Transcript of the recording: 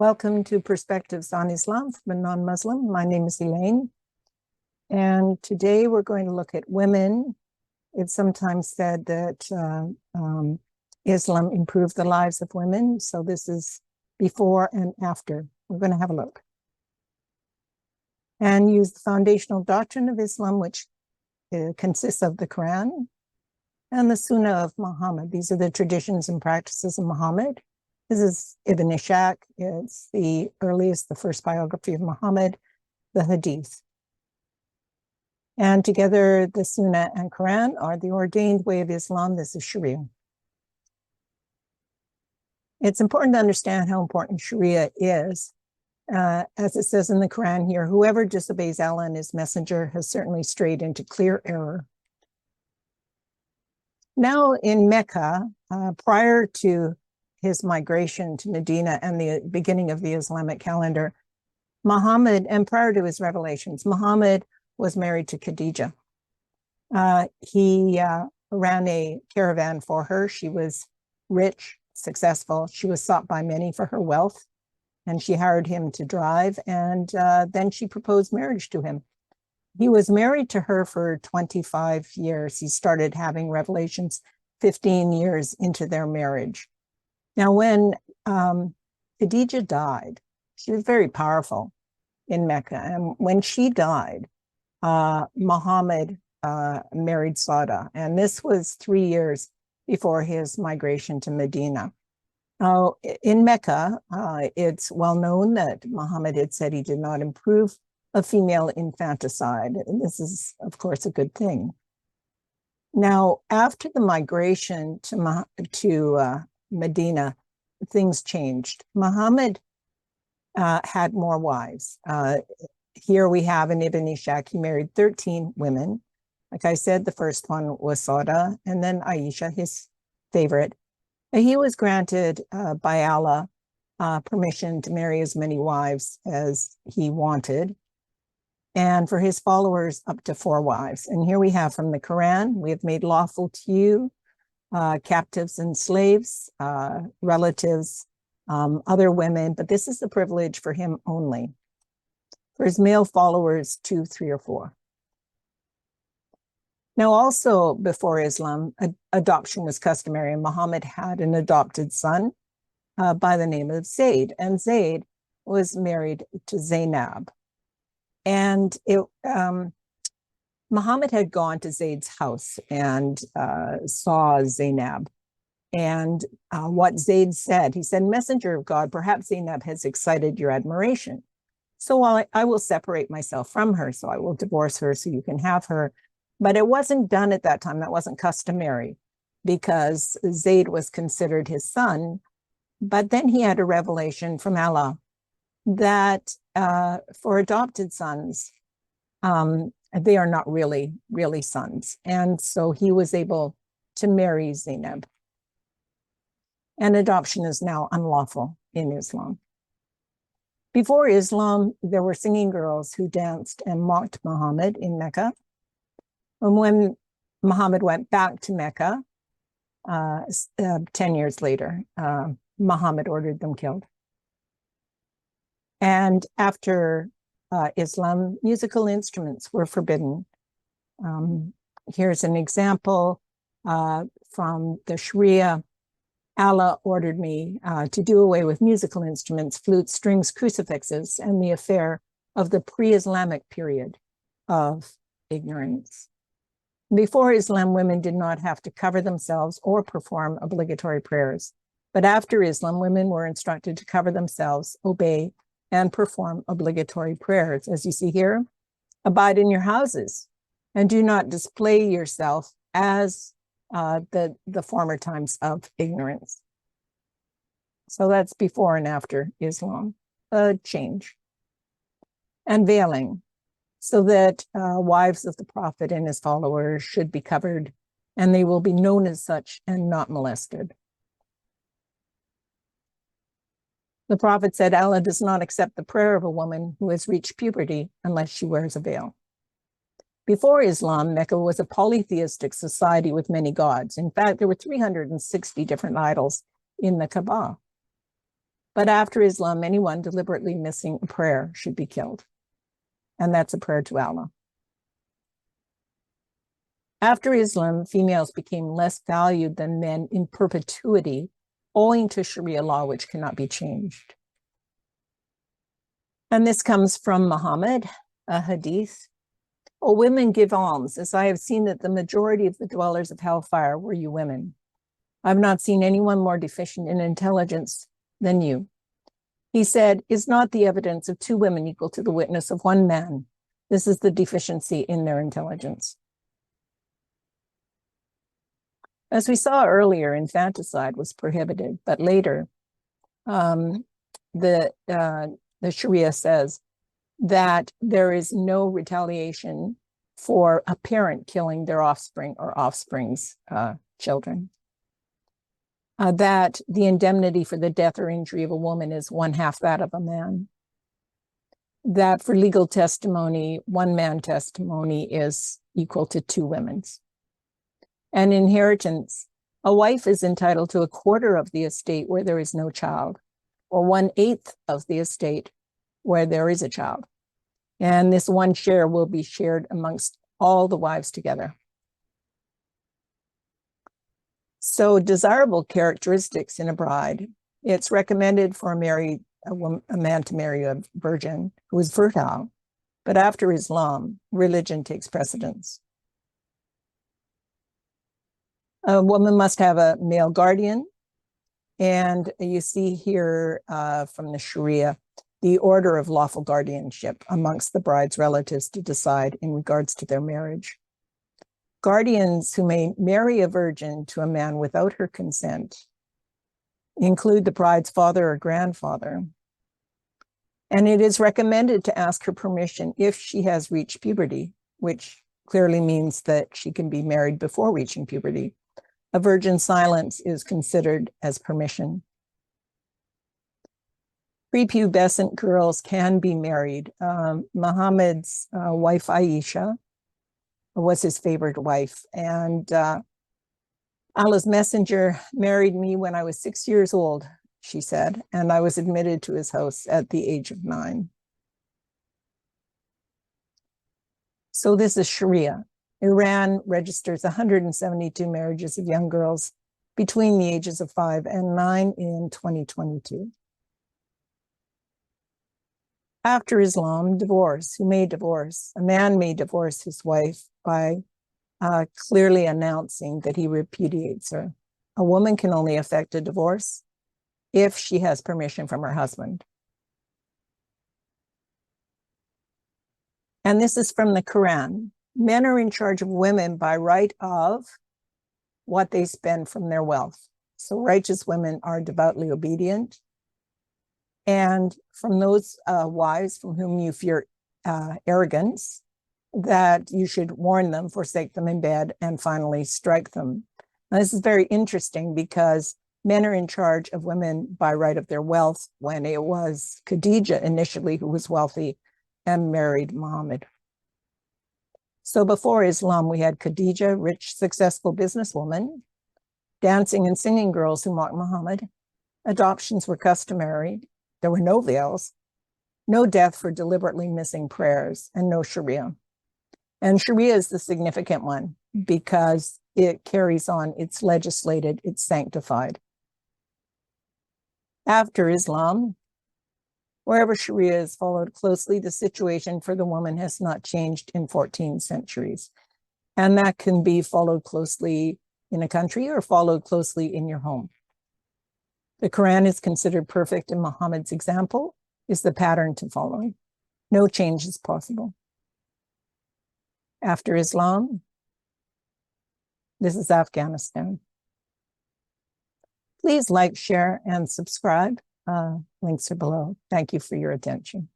Welcome to Perspectives on Islam from a non-Muslim. My name is Elaine, and today we're going to look at women. It's sometimes said that Islam improved the lives of women, so this is before and after. We're going to have a look and use the foundational doctrine of Islam, which consists of the Quran and the Sunnah of Muhammad. These are the traditions and practices of Muhammad. This is Ibn Ishaq. It's the first biography of Muhammad, the Hadith. And together, the Sunnah and Quran are the ordained way of Islam. This is Sharia. It's important to understand how important Sharia is. As it says in the Quran here, whoever disobeys Allah and his messenger has certainly strayed into clear error. Now in Mecca, prior to his migration to Medina and the beginning of the Islamic calendar, Muhammad, and prior to his revelations, Muhammad was married to Khadija. He ran a caravan for her. She was rich, successful. She was sought by many for her wealth, and she hired him to drive, and then she proposed marriage to him. He was married to her for 25 years. He started having revelations 15 years into their marriage. Now, when Khadija died, she was very powerful in Mecca. And when she died, Muhammad married Sauda. And this was 3 years before his migration to Medina. Now, in Mecca, it's well known that Muhammad had said he did not approve of female infanticide. And this is, of course, a good thing. Now, after the migration to Medina, things changed. Muhammad had more wives. Here we have in Ibn Ishaq, he married 13 women. Like I said, the first one was Sauda, and then Aisha, his favorite. And he was granted by Allah permission to marry as many wives as he wanted, and for his followers, up to 4 wives. And here we have from the Quran, we have made lawful to you captives and slaves, relatives, other women, but this is the privilege for him only. For his male followers, 2, 3, or 4. Now, also before Islam, adoption was customary, and Muhammad had an adopted son by the name of Zayd, and Zayd was married to Zainab. And Muhammad had gone to Zayd's house and saw Zainab. And what Zayd said, he said, "Messenger of God, perhaps Zainab has excited your admiration. So I will separate myself from her, so I will divorce her so you can have her." But it wasn't done at that time. That wasn't customary because Zayd was considered his son. But then he had a revelation from Allah that for adopted sons, they are not really sons. And so he was able to marry Zainab. And adoption is now unlawful in Islam. Before Islam, there were singing girls who danced and mocked Muhammad in Mecca. And when Muhammad went back to Mecca, 10 years later, Muhammad ordered them killed. And after Islam, musical instruments were forbidden. Here's an example from the Sharia. Allah ordered me to do away with musical instruments, flutes, strings, crucifixes, and the affair of the pre-Islamic period of ignorance. Before Islam, women did not have to cover themselves or perform obligatory prayers. But after Islam, women were instructed to cover themselves, obey, and perform obligatory prayers. As you see here, abide in your houses and do not display yourself as the former times of ignorance. So that's before and after Islam, a change. And veiling, so that wives of the Prophet and his followers should be covered, and they will be known as such and not molested. The Prophet said, Allah does not accept the prayer of a woman who has reached puberty unless she wears a veil. Before Islam, Mecca was a polytheistic society with many gods. In fact, there were 360 different idols in the Kaaba. But after Islam, anyone deliberately missing a prayer should be killed. And that's a prayer to Allah. After Islam, females became less valued than men in perpetuity, owing to Sharia law, which cannot be changed. And this comes from Muhammad, a hadith. O women, give alms, as I have seen that the majority of the dwellers of hellfire were you women. I have not seen anyone more deficient in intelligence than you. He said, is not the evidence of two women equal to the witness of one man? This is the deficiency in their intelligence. As we saw earlier, infanticide was prohibited, but later the Sharia says that there is no retaliation for a parent killing their offspring or offspring's children. That the indemnity for the death or injury of a woman is 1/2 that of a man. That for legal testimony, one man testimony is equal to 2 women's. And inheritance, a wife is entitled to 1/4 of the estate where there is no child, or 1/8 of the estate where there is a child. And this one share will be shared amongst all the wives together. So desirable characteristics in a bride. It's recommended for a man to marry a virgin who is fertile, but after Islam, religion takes precedence. A woman must have a male guardian, and you see here from the Sharia, the order of lawful guardianship amongst the bride's relatives to decide in regards to their marriage. Guardians who may marry a virgin to a man without her consent include the bride's father or grandfather. And it is recommended to ask her permission if she has reached puberty, which clearly means that she can be married before reaching puberty. A virgin silence is considered as permission. Prepubescent girls can be married. Muhammad's wife Aisha was his favorite wife, and Allah's messenger married me when I was 6 years old, she said, and I was admitted to his house at the age of 9. So this is Sharia. Iran registers 172 marriages of young girls between the ages of 5 and 9 in 2022. After Islam, divorce. Who may divorce? A man may divorce his wife by clearly announcing that he repudiates her. A woman can only effect a divorce if she has permission from her husband. And this is from the Quran. Men are in charge of women by right of what they spend from their wealth. So righteous women are devoutly obedient. And from those wives from whom you fear arrogance, that you should warn them, forsake them in bed, and finally strike them. Now, this is very interesting because men are in charge of women by right of their wealth, when it was Khadijah initially who was wealthy and married Muhammad. So before Islam, we had Khadijah, rich, successful businesswoman, dancing and singing girls who mocked Muhammad. Adoptions were customary. There were no veils, no death for deliberately missing prayers, and no Sharia. And Sharia is the significant one because it carries on, it's legislated, it's sanctified. After Islam, wherever Sharia is followed closely, the situation for the woman has not changed in 14 centuries. And that can be followed closely in a country or followed closely in your home. The Quran is considered perfect, and Muhammad's example is the pattern to follow. No change is possible. After Islam, this is Afghanistan. Please like, share, and subscribe. Links are below. Thank you for your attention.